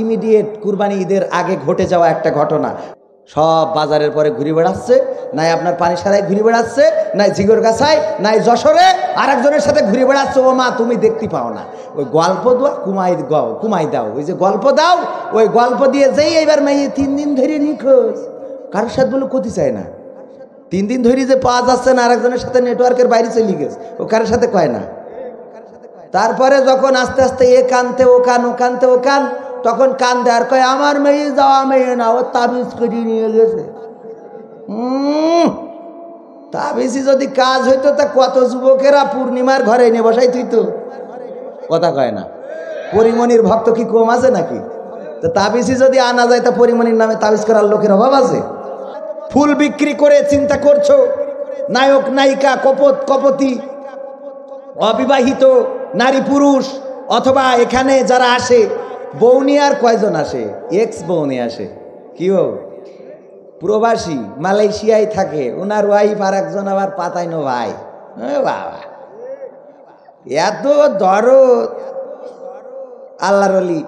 Immediate কুরবানি ঈদের আগে ঘটে যাওয়া একটা ঘটনা। সব বাজারের পরে ঘুরে বেড়াচ্ছে, নাই আপনার পানিসারায় ঘুরে বেড়াচ্ছে, নাই ঝিগরগাছায়, নাই যশোরে, আর একজনের সাথে ঘুরে বেড়াচ্ছে। ও মা তুমি দেখতে পাও না, ওই গল্প দাও কুমাই দাও, ওই যে গল্প দাও, ওই গল্প দিয়ে যেই এইবার মেয়ে 3 দিন ধরে নিখোঁজ, কারোর সাথে বলে ক্ষতি চায় না। 3 দিন ধরে যে পাওয়া যাচ্ছে না, আর একজনের সাথে নেটওয়ার্কের বাইরে চলে গেছে, ও কারোর সাথে কয় না। তারপরে যখন আস্তে আস্তে এ কানতে ও কান, ও কানতে ও কান, তখন কান দেয় আর কয় আমার মেয়ে যাওয়া মেয়ে না, ও তাবিজ করে নিয়ে গেছে। তাবিজি যদি কাজ হইতো তা কত যুবকেরা পূর্ণিমার ঘরে এনে বসাই তুইতো, কথা কয় না। পরিমণির ভক্ত কি কম আছে নাকি? তো তাবিজি যদি আনা যায় তা পরিমণির নামে তাবিজ করার লোকের অভাব আছে? ফুল বিক্রি করে চিন্তা করছো নায়ক নায়িকা, কপতি, অবিবাহিত নারী পুরুষ, অথবা এখানে যারা আসে বৌনি, আর কয়জন আসে? এক্স বৌনি আসে। কি ও প্রবাসী মালয়েশিয়ায় থাকে, ওনার ওয়াইফ আর একজন আবার পাতাইনো ভাই। বাবা এত দরদ, আল্লাহর ওলি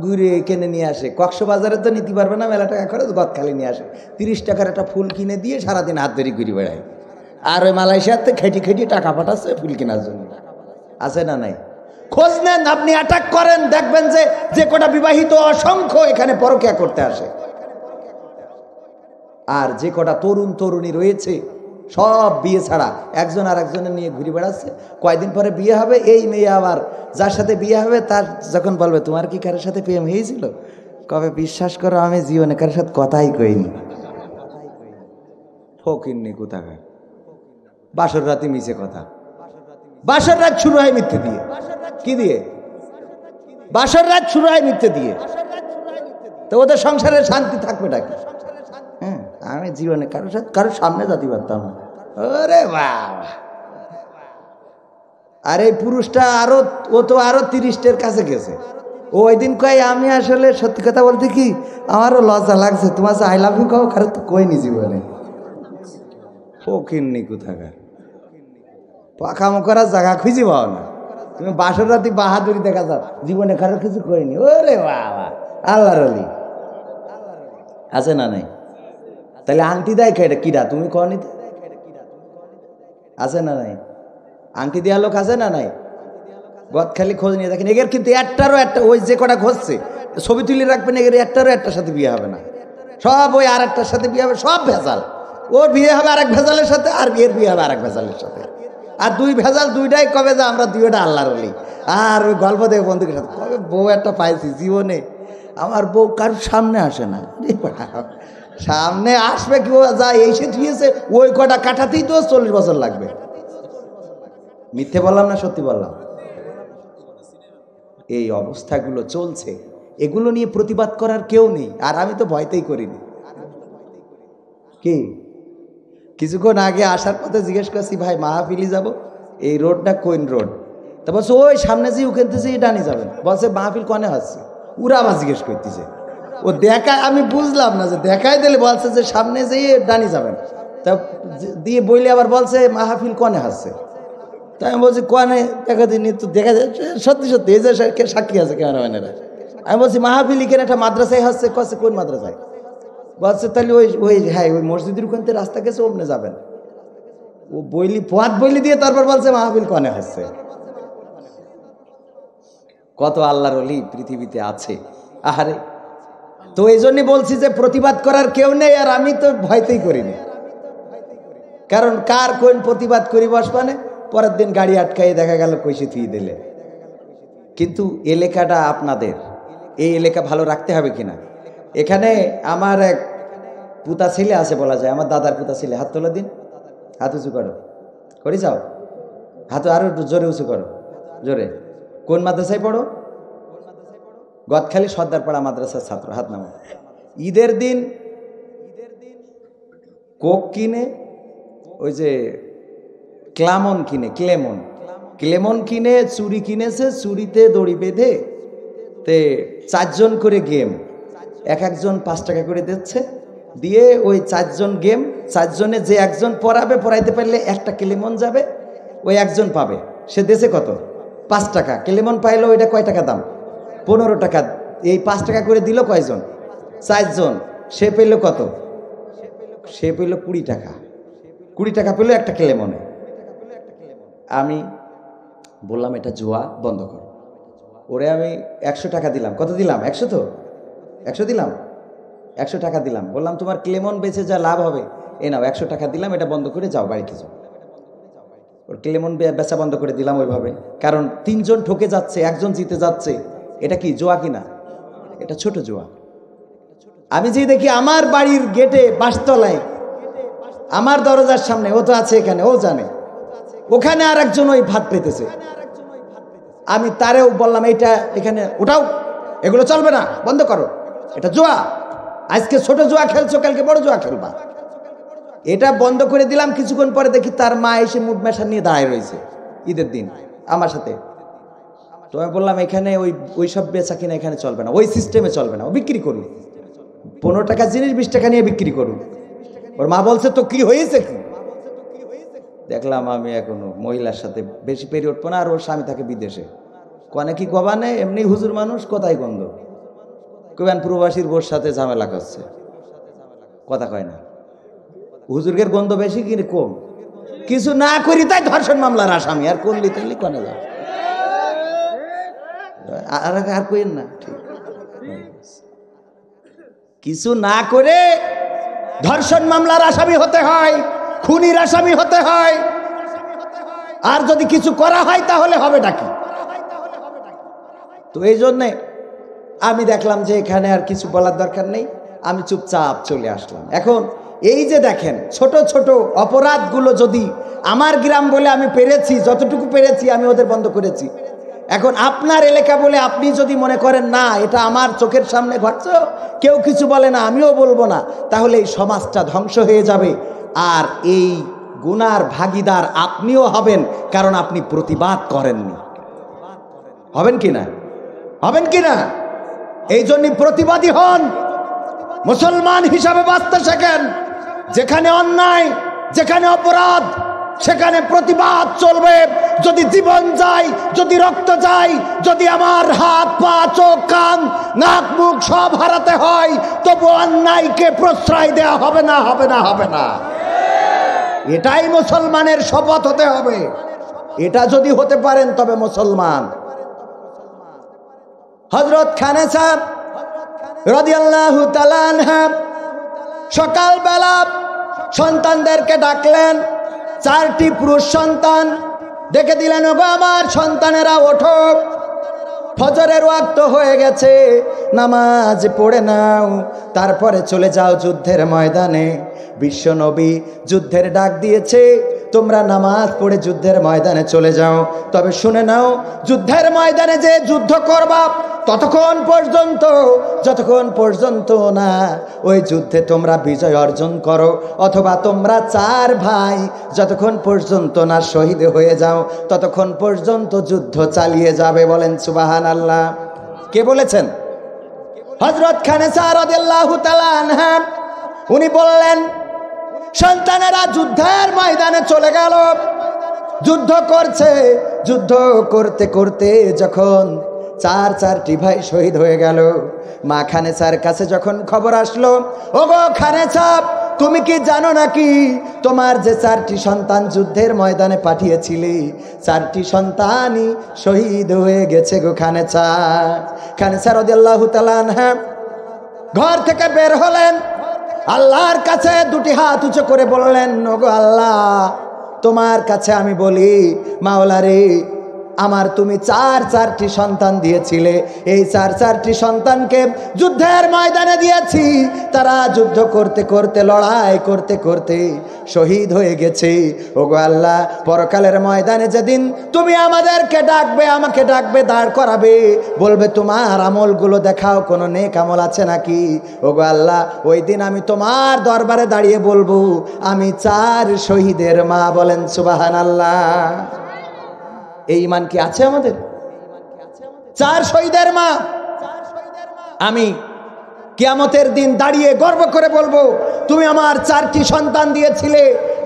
ঘুরে কিনে নিয়ে আসে। কক্সবাজারে তো নিতে পারবে না, মেলা টাকা খরচ, গদখালি নিয়ে আসে। 30 টাকার একটা ফুল কিনে দিয়ে সারাদিন হাত ধরে ঘুরে বেড়ায়। আর ওই মালয়েশিয়াতে খেটি টাকা পাঠাচ্ছে ফুল কেনার জন্য। আছে না নাই? খোঁজ নেন, আপনি অ্যাটাক করেন, দেখবেন যে কটা বিবাহিত অসংখ্য এখানে পরকিয়া করতে আসে। আর যে কটা তরুণ তরুণী রয়েছে সব বিয়ে ছাড়া একজন আর একজনের নিয়ে ঘুরে বেড়াচ্ছে। কয়দিন পরে বিয়ে হবে, এই মেয়ে আবার যার সাথে বিয়ে হবে তার যখন বলবে তোমার কি কারোর সাথে প্রেম হয়েছিল, কবে বিশ্বাস করো আমি জীবনে কারোর সাথে কথাই কইনি। ফকিন্নি কোথাকার, বাসর রাতে মিছে কথা। বাসর রাত শুরু হয় মিথ্যে দিয়ে। কি দিয়ে? বাসর রাত শুরু হয় মিথ্যে দিয়ে। তো ওদের সংসারের শান্তি থাকবে নাকি? হ্যাঁ, আমি জীবনে কারোর সামনে যেতে পারতাম না। ওরে বাবা, আর এই পুরুষটা ও তো আরো 30-এর কাছে গেছে। ও ওই দিন কয় আমি আসলে সত্যি কথা বলতে কি আমারও লজ্জা লাগছে, তোমার আই লাভ ইউ কাউ কারো তো কইনি জীবনে। ফকিন্নি কোথাকার, পাখামো করার জায়গা খুঁজে পাও না। তুমি বাসর রাতি বাহাদুরি দেখা যাও, জীবনে কারো কিছু করিনি। ওরে বাবা, আল্লাহর ওলি আছে না নাই? তাহলে আংটি দেয় খেটে কিরা, তুমি কনি আছে না নাই? আংটি দেওয়া লোক আছে না নাই? গদখালি খোঁজ নিয়ে দেখেন, এগের কিন্তু একটারও একটা, ওই যে কটা ঘষছে ছবি তুলে রাখবেন, এগের একটারও একটার সাথে বিয়ে হবে না। সব ওই আর একটার সাথে বিয়ে হবে, সব ভেজাল। ওর বিয়ে হবে আরেক ভেজালের সাথে, আর বিয়ের বিয়ে হবে আরেক ভেজালের সাথে। আর দুই ভেজাল দুইটাই কবে যে আমরা দুইটা আল্লাহর ওলি। আর ওই গল্প দেখে বন্ধুকের সাথে কবে বউ একটা পাইছি জীবনে, আমার বউ কারোর সামনে আসে না। সামনে আসবে কেউ যায় এসে থুয়েছে, ওই কটা কাটাতেই তো 40 বছর লাগবে। মিথ্যে বললাম না সত্যি বললাম? এই অবস্থাগুলো চলছে, এগুলো নিয়ে প্রতিবাদ করার কেউ নেই। আর আমি তো ভয়তেই করিনি। কি কিছুক্ষণ আগে আসার পথে জিজ্ঞেস করছি ভাই মাহফিলি যাব, এই রোডটা কোন রোড? তা বলছে ওই সামনে যে ওখানতেছে ডানি যাবেন। বলছে মাহফিল কনে হচ্ছে? ওরা আবার জিজ্ঞেস করতেছে। ও দেখায়, আমি বুঝলাম না যে দেখায় দিলে বলছে যে সামনে যেয়ে ডানি যাবেন, তা দিয়ে বইলে আবার বলছে মাহফিল কনে হচ্ছে। তাই আমি বলছি কনে দেখা দিন তো, দেখা যায় সত্যি সত্যি এই যে সাক্ষী আছে ক্যামেরাম্যানেরা। আমি বলছি মাহফিল এখানে একটা মাদ্রাসায় হচ্ছে। কছে কোন মাদ্রাসায়? বলছে তাহলে ওই হ্যাঁ ওই মসজিদের ওখান থেকে রাস্তা গেছে, ওমনে যাবেন। ও পথ বইলি দিয়ে তারপর বলছে মাহফিল কনে হচ্ছে। কত আল্লাহর ওলি পৃথিবীতে আছে। আহারে, তো এই জন্যই বলছি যে প্রতিবাদ করার কেউ নেই। আর আমি তো ভয়তেই করিনি, কারণ কার কোন প্রতিবাদ করি বসবানে, পরের দিন গাড়ি আটকাই দেখা গেল কইসে থুই দিলে। কিন্তু এলাকাটা আপনাদের, এই এলাকা ভালো রাখতে হবে কিনা। এখানে আমার এক পুতা ছেলে আছে বলা যায়, আমার দাদার পুতা ছেলে। হাত তোলা দিন, হাত উঁচু করো, করি যাও, হাত আরো জোরে উঁচু করো, জোরে। কোন মাদ্রাসায় পড়ো? গদখালি সর্দারপাড়া মাদ্রাসার ছাত্র। হাত নামো। ঈদের দিন কোক কিনে, ওই যে ক্লেমন কিনে চুরি কিনেছে, চুরিতে দড়ি বেঁধে তে 4 জন করে গেম, এক একজন 5 টাকা করে দিচ্ছে, দিয়ে ওই 4 জন গেম, 4 জনে যে একজন পড়াইতে পারলে একটা ক্লেমন যাবে, ওই একজন পাবে। সে দেশে কত? 5 টাকা। ক্লেমন পাইলো, ওইটা কয় টাকা দাম? 15 টাকা এই 5 টাকা করে দিল কয়জন? 4 জন। সে পেল কত? সে পেল 20 টাকা। 20 টাকা পেল একটা ক্লেমনে। আমি বললাম এটা জুয়া, বন্ধ করো। ওরে আমি 100 টাকা দিলাম। কত দিলাম? 100 তো? 100 দিলাম, 100 টাকা দিলাম। বললাম তোমার ক্লেমন বেচে যা লাভ হবে এ নাও, 100 টাকা দিলাম, এটা বন্ধ করে যাও, বাড়িতে যাও। ওর ক্লেমন বেচা বন্ধ করে দিলাম ওইভাবে। কারণ 3 জন ঠকে যাচ্ছে, 1 জন জিতে যাচ্ছে। এটা কি জুয়া কিনা? এটা ছোট জুয়া। আমি যে দেখি আমার বাড়ির গেটে, বাসতলায়, আমার দরজার সামনে, ও তো আছে এখানে, ও জানে, ওখানে আর একজন ওই ভাত পেতেছে। আমি তারেও বললাম এইটা এখানে উঠাও, এগুলো চলবে না, বন্ধ করো, এটা জুয়া। আজকে ছোট জুয়া খেলছো, কালকে বড় জুয়া খেলবা। এটা বন্ধ করে দিলাম। কিছুক্ষণ পরে দেখি তার মা এসে মুড মেশান নিয়ে দাঁড়ায় রয়েছে ঈদের দিন আমার সাথে। তো আমি বললাম এখানে ওই সব বেচা কিনা এখানে চলবে না, ওই সিস্টেমে চলবে না, ও বিক্রি করুন, 15 টাকা জিনিস 20 টাকা নিয়ে বিক্রি করুন। ওর মা বলছে তো কি হয়েছে কি? দেখলাম আমি এখনো মহিলার সাথে বেশি পেরে উঠবো না। আর ওর স্বামী থাকে বিদেশে। কনে কি কবা নেই, এমনি হুজুর মানুষ, কোথায় গন্ধ কবেন প্রবাসীর বোর সাথে ঝামেলা করছে, কথা কয় না। হুজুরের গন্ধ বেশি কি কম? কিছু না করি তাই ধর্ষণ মামলার আসামি। আর করলি তাইলি কনে যাও, আর কইেন না। ঠিক, কিছু না করে ধর্ষণ মামলার আসামি হতে হয়, খুনির আসামি হতে হয়। আর যদি কিছু করা হয় তাহলে হবে নাকি? তো এই জন্যে আমি দেখলাম যে এখানে আর কিছু বলার দরকার নেই, আমি চুপচাপ চলে আসলাম। এখন এই যে দেখেন ছোট ছোট অপরাধগুলো যদি আমার গ্রাম বলে আমি পেরেছি, যতটুকু পেরেছি আমি ওদের বন্ধ করেছি। এখন আপনার এলাকা বলে আপনি যদি মনে করেন না এটা আমার চোখের সামনে ঘটছে, কেউ কিছু বলে না, আমিও বলবো না, তাহলে এই সমাজটা ধ্বংস হয়ে যাবে। আর এই গুনার ভাগীদার আপনিও হবেন, কারণ আপনি প্রতিবাদ করেননি। হবেন কিনা? হবেন কিনা? এই জন্য প্রতিবাদী হন, মুসলমান হিসাবে বাঁচতে শেখেন। যেখানে অন্যায়, যেখানে অপরাধ, সেখানে প্রতিবাদ চলবে। যদি জীবন যায়, যদি রক্ত যায়, যদি আমার হাত পা চোখ কান নাক মুখ সব হারাতে হয়, তবু অন্যায়কে প্রশ্রয় দেওয়া হবে না, হবে না, হবে না। এটাই মুসলমানের শপথ হতে হবে। এটা যদি হতে পারেন তবে মুসলমান। হযরত খানেসা রাদিয়াল্লাহু তাআলা আনহা সকালবেলা সন্তানদেরকে ডাকলেন। 4টি পুরুষ সন্তান ডেকে দিলেন, ওগো আমার সন্তানেরা ওঠো, ফজরের ওয়াক্ত হয়ে গেছে, নামাজ পড়ে নাও, তারপরে চলে যাও যুদ্ধের ময়দানে। বিশ্ব নবী যুদ্ধের ডাক দিয়েছে, তোমরা নামাজ পড়ে যুদ্ধের ময়দানে চলে যাও। তবে শুনে নাও, যুদ্ধের ময়দানে যে যুদ্ধ করবা ততক্ষণ পর্যন্ত, যতক্ষণ পর্যন্ত না ওই যুদ্ধে তোমরা বিজয় অর্জন করো, অথবা তোমরা 4 ভাই যতক্ষণ পর্যন্ত না শহীদ হয়ে যাও ততক্ষণ পর্যন্ত যুদ্ধ চালিয়ে যাবে। বলেন সুবহানাল্লাহ। কে বলেছেন? হযরত খানেসা রাদিয়াল্লাহু তাআলা আনহা। উনি বললেন, সন্তানেরা যুদ্ধের ময়দানে চলে গেল, যুদ্ধ করছে, যুদ্ধ করতে করতে যখন 4টি ভাই শহীদ হয়ে গেল, মা খানেসার কাছে যখন খবর আসলো, ওগো খানেসা, তুমি কি জানো নাকি তোমার যে 4টি সন্তান যুদ্ধের ময়দানে পাঠিয়েছিলে, 4টি সন্তানই শহীদ হয়ে গেছে গো খানেসা। খানেসা রাদিয়াল্লাহু তাআলা আনহা ঘর থেকে বের হলেন, আল্লাহর কাছে 2টি হাত উঁচু করে বললেন, ওগো আল্লাহ, তোমার কাছে আমি বলি, মাওলা রে, আমার তুমি 4টি সন্তান দিয়েছিলে, এই 4টি সন্তানকে যুদ্ধের ময়দানে দিয়েছি, তারা যুদ্ধ করতে করতে, লড়াই করতে করতে শহীদ হয়ে গেছে। ওগো আল্লাহ, পরকালের ময়দানে যেদিন তুমি আমাদেরকে ডাকবে, আমাকে ডাকবে, দাঁড় করাবে, বলবে তোমার আমলগুলো দেখাও, কোনো নেক আমল আছে নাকি? ওগো আল্লাহ, ওই দিন আমি তোমার দরবারে দাঁড়িয়ে বলবো আমি 4 শহীদের মা। বলেন সুবহানাল্লাহ। এই ঈমান কি আছে আমাদের? 4 শহীদের মা। আমি কিয়ামতের দিন দাঁড়িয়ে গর্ব করে বলবো, তুমি আমার 4টি সন্তান দিয়েছিলে,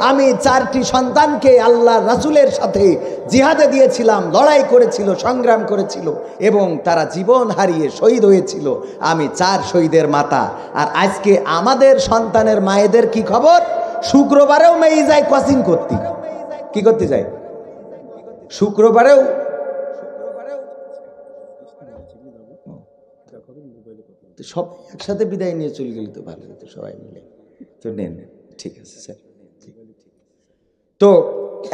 আমি 4টি সন্তানকে আল্লাহ রাসূলের সাথে জিহাদে দিয়েছিলাম, লড়াই করেছিল, সংগ্রাম করেছিল এবং তারা জীবন হারিয়ে শহীদ হয়েছিল। আমি 4 শহীদের মাতা। আর আজকে আমাদের সন্তানের মায়েদের কি খবর? শুক্রবারেও মেয়ে যায় কোচিং করতে। কি করতে যায়? শুক্রবারেও সব একসাথে বিদায় নিয়ে চলে গেলে তো ভালো হতো, সবাই মিলে তো নেন। ঠিক আছে স্যার। তো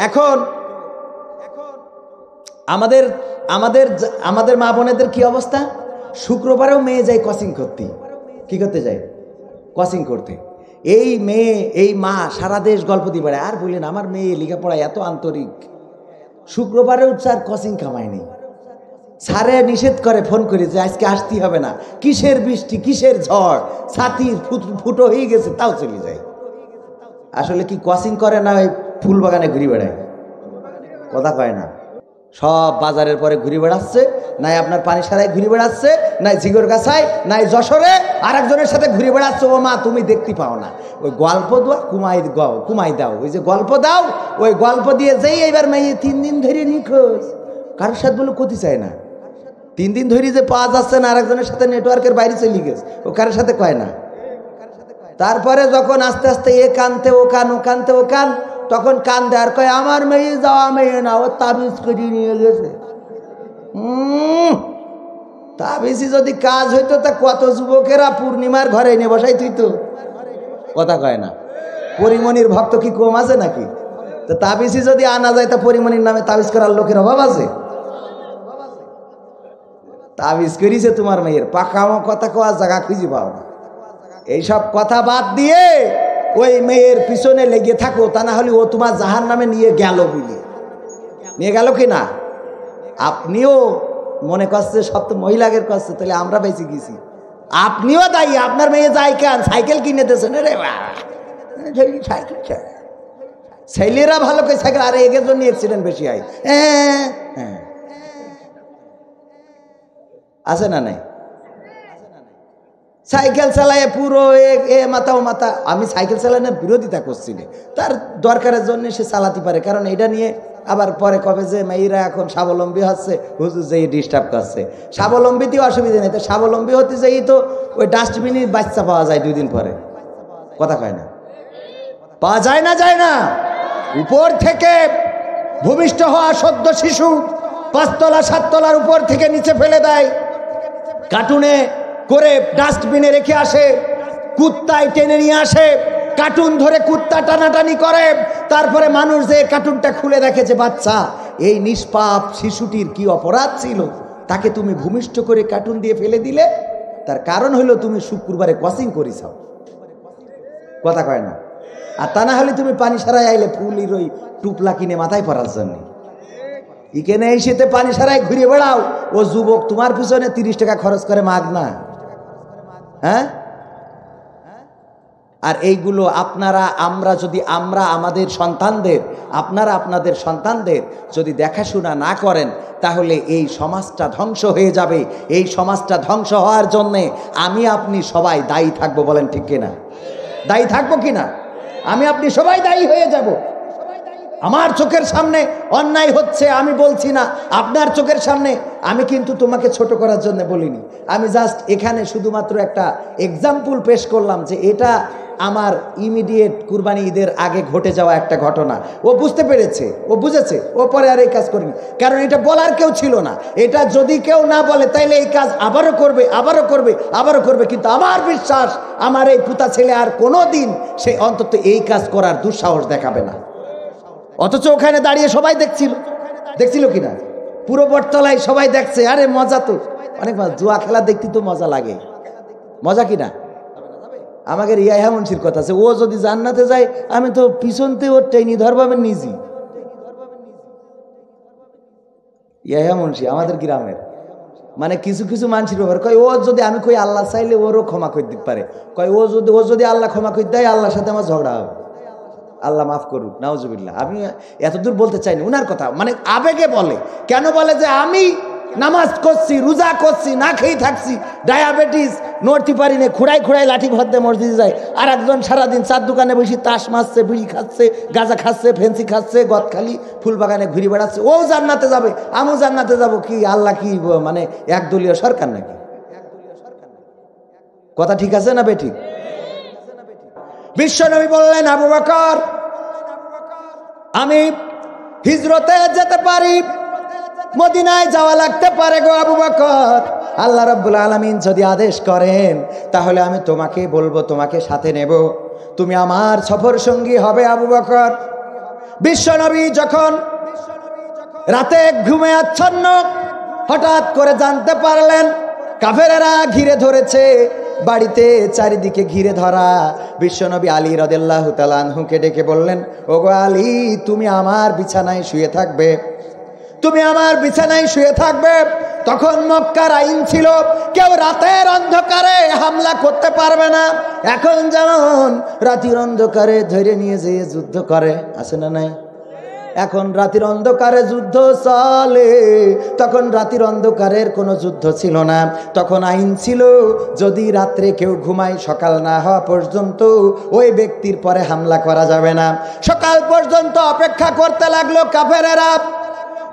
এখন আমাদের আমাদের আমাদের মা বোনেদের কি অবস্থা? শুক্রবারেও মেয়ে যায় কোচিং করতে। কি করতে যায়? কোচিং করতে। এই মেয়ে, এই মা সারা দেশ গল্প দিয়ে বেড়ায়। আর বললেন আমার মেয়ে লেখাপড়ায় এত আন্তরিক, শুক্রবারেও স্যার কোচিং কামায়নি। স্যারে নিষেধ করে, ফোন করে যে আজকে আসতেই হবে না, কিসের বৃষ্টি, কিসের ঝড়, ছাতি ফুটো হয়ে গেছে, তাও চলে যায়। আসলে কি কোচিং করে না ওই ফুল বাগানে ঘুরে বেড়ায়? কথা কয় না। সব বাজারের পরে ঘুরে বেড়াচ্ছে, নাই আপনার পানি সারায় ঘুরে বেড়াচ্ছে, নাই ঝিগর গাছায়, নাই যশোরে আর একজনের সাথে ঘুরে বেড়াচ্ছে। ও মা তুমি দেখতে পাও না? ওই গল্প দাও, কুমাই দাও, ওই যে গল্প দাও, ওই গল্প দিয়ে যেই এইবার মেয়ে 3 দিন ধরে নিখোঁজ। কারোর সাথে বলে ক্ষতি চায় না, 3 দিন ধরে যে পাওয়া যাচ্ছে না, আর একজনের সাথে নেটওয়ার্কের বাইরে চলে গেছে, ও কারোর সাথে কয় না। তারপরে যখন আস্তে আস্তে এ কানতে ও কান, ও কানতে ও কান, তখন কান দেয় আর কয় আমার মেয়ে যাওয়া মেয়ে না, ও তাবিজ করে নিয়ে গেছে। তাবিজই যদি কাজ হইতো তা কত যুবকেরা পূর্ণিমার ঘরে এনে বসাই থইতো। কথা কয় না। পরিমণির ভক্ত কি কম আছে নাকি? তো তাবিজই যদি আনা যায় তা পরিমণির নামে তাবিজ করার লোকের অভাব আছে? তাবিজ করিছে তোমার মেয়ের, পাকামো কথা কোয়া জায়গা খুঁজে পাও না। এইসব কথা বাদ দিয়ে ওই মেয়ের পিছনে লেগে থাকো, তা না হলে ও তোমার জাহান নামে নিয়ে গেল বলে। নিয়ে গেল কি না? আপনিও মনে করছে সব তো মহিলাদের করছে, তাহলে আমরা বেঁচে গেছি। আপনিও দায়ী। আপনার মেয়ে যায় কেন? সাইকেল কিনে দিয়েছেন রে সাইকেল। ছেলেরা ভালো করে সাইকেল, আরে এগের জন্য অ্যাক্সিডেন্ট বেশি হয়। হ্যাঁ, আছে না নাই? সাইকেল চালায় পুরো এ মাথা ও মাথা। আমি সাইকেল চালানোর বিরোধিতা করছি না, তার দরকারের জন্য সে চালাতে পারে। কারণ এটা নিয়ে আবার পরে কবে যে মেয়েরা এখন স্বাবলম্বী হচ্ছে, হুজুর যে ডিস্টার্ব করছে। স্বাবলম্বীতেও অসুবিধা নেই, তো স্বাবলম্বী হতে যাই তো ওই ডাস্টবিনের বাচ্চা পাওয়া যায় 2 দিন পরে। কথা কয় না? পাওয়া যায় না, যায় না। উপর থেকে ভূমিষ্ঠ হওয়া সদ্য শিশু 5 তলা 7 তলার উপর থেকে নিচে ফেলে দেয়, কার্টুনে করে ডাস্টবিনে রেখে আসে, কুত্তায় টেনে নিয়ে আসে, কার্টুন ধরে কুত্তা টানাটানি করে। তারপরে মানুষ যে কার্টুনটা খুলে দেখে যে বাচ্চা, এই নিষ্পাপ শিশুটির কি অপরাধ ছিল, তাকে তুমি ভূমিষ্ঠ করে কার্টুন দিয়ে ফেলে দিলে। তার কারণ হলো তুমি শুক্রবারে কোচিং করিছাও। কথা কয় না? আর তা না হলে তুমি পানি সারায় আইলে ফুলির ওই টুপলা কিনে মাথায় পরার জন্য। এখানে এই শীতে পানি সারায় ঘুরে বেড়াও, ও যুবক তোমার পিছনে 30 টাকা খরচ করে মাগ না। হ্যাঁ? আর এইগুলো আমরা আমাদের সন্তানদের, আপনারা আপনাদের সন্তানদের যদি দেখাশোনা না করেন, তাহলে এই সমাজটা ধ্বংস হয়ে যাবে। এই সমাজটা ধ্বংস হওয়ার জন্যে আমি আপনি সবাই দায়ী থাকবো। বলেন ঠিক কিনা? দায়ী থাকবো কিনা? আমি আপনি সবাই দায়ী হয়ে যাব। আমার চোখের সামনে অন্যায় হচ্ছে, আমি বলছি না। আপনার চোখের সামনে, আমি কিন্তু তোমাকে ছোট করার জন্য বলিনি। আমি জাস্ট এখানে শুধুমাত্র একটা এক্সাম্পল পেশ করলাম যে এটা আমার ইমিডিয়েট কুরবানি ঈদের আগে ঘটে যাওয়া একটা ঘটনা। ও বুঝতে পেরেছে, ও বুঝেছে, ও পরে আর এই কাজ করেনি। কারণ এটা বলার কেউ ছিল না। এটা যদি কেউ না বলে তাইলে এই কাজ আবারও করবে, আবারও করবে, আবারও করবে। কিন্তু আমার বিশ্বাস, আমার এই পুতা ছেলে আর কোনো দিন সে অন্তত এই কাজ করার দুঃসাহস দেখাবে না। অথচ ওখানে দাঁড়িয়ে সবাই দেখছিল কিনা? পুরো বটতলায় সবাই দেখছে। আরে মজা তো অনেক, জুয়া খেলা দেখতে তো মজা লাগে। মজা কিনা? আমাকে ইয়াহিয়া মুন্সির কথা আছে, ও যদি জান্নাতে যায় আমি তো পিছনতে ওর টেনি ধরবাবেন নিজে। ইয়াহিয়া মুন্সি আমাদের গ্রামের, মানে কিছু কিছু মানুষের ব্যাপার কয়, ও যদি আমি কই আল্লাহ চাইলে ওরও ক্ষমা করে দিতে পারে। কয় ও যদি আল্লাহ ক্ষমা করে দেয়, আল্লাহর সাথে আমার ঝগড়া হবে, আল্লাহ মাফ করুক, নাউজুবিল্লাহ। আমি এতদূর বলতে চাইনি, উনার কথা মানে আবেগে বলে। কেন বলে? যে আমি নামাজ করছি, রোজা করছি, না খেয়ে থাকছি, ডায়াবেটিস, নড়তে পারি না, খুঁড়াই খুঁড়াই লাঠি ভরতে মসজিদে যায়। আর একজন সারাদিন চার দোকানে বসে তাস মারছে, বিড়ি খাচ্ছে, গাঁজা খাচ্ছে, ফেন্সি খাচ্ছে, গদখালি ফুল বাগানে ঘুরে বেড়াচ্ছে। ও জান্নাতে যাবে, আমিও জান্নাতে যাব। কি আল্লাহ কি মানে একদলীয় সরকার নাকি? কথা ঠিক আছে না বেঠিক? বিশ্বনবী বললেন, আবু বকর, আমি হিজরতে যেতে পারি, মদিনায় যাওয়া লাগতে পারে গো আবু বকর। আল্লাহ রাব্বুল আলামিন যদি আদেশ করেন তাহলে আমি তোমাকে বলবো, তোমাকে সাথে নেব, তুমি আমার সফর সঙ্গী হবে আবু বকর। বিশ্বনবী যখন রাতে ঘুমে আচ্ছন্ন, হঠাৎ করে জানতে পারলেন কাফেরেরা ঘিরে ধরেছে, বাড়িতে চারিদিকে ঘিরে ধরা। বিশ্বনবী আলী রাদিয়াল্লাহু তাআলা আনহুকে ডেকে বললেন, ওগো আলী, তুমি আমার বিছানায় শুয়ে থাকবে, তুমি আমার বিছানায় শুয়ে থাকবে। তখন মক্কার আইন ছিল কেউ রাতের অন্ধকারে হামলা করতে পারবে না। এখন যেমন রাতের অন্ধকারে ধরে নিয়ে যেয়ে যুদ্ধ করে, আছে না নাই? এখন রাতের অন্ধকারে যুদ্ধ চলে, তখন রাতের অন্ধকারের কোনো যুদ্ধ ছিল না। তখন আইন ছিল যদি রাত্রে কেউ ঘুমায়, সকাল না হওয়া পর্যন্ত ওই ব্যক্তির পরে হামলা করা যাবে না। সকাল পর্যন্ত অপেক্ষা করতে লাগলো কাফেরেরা।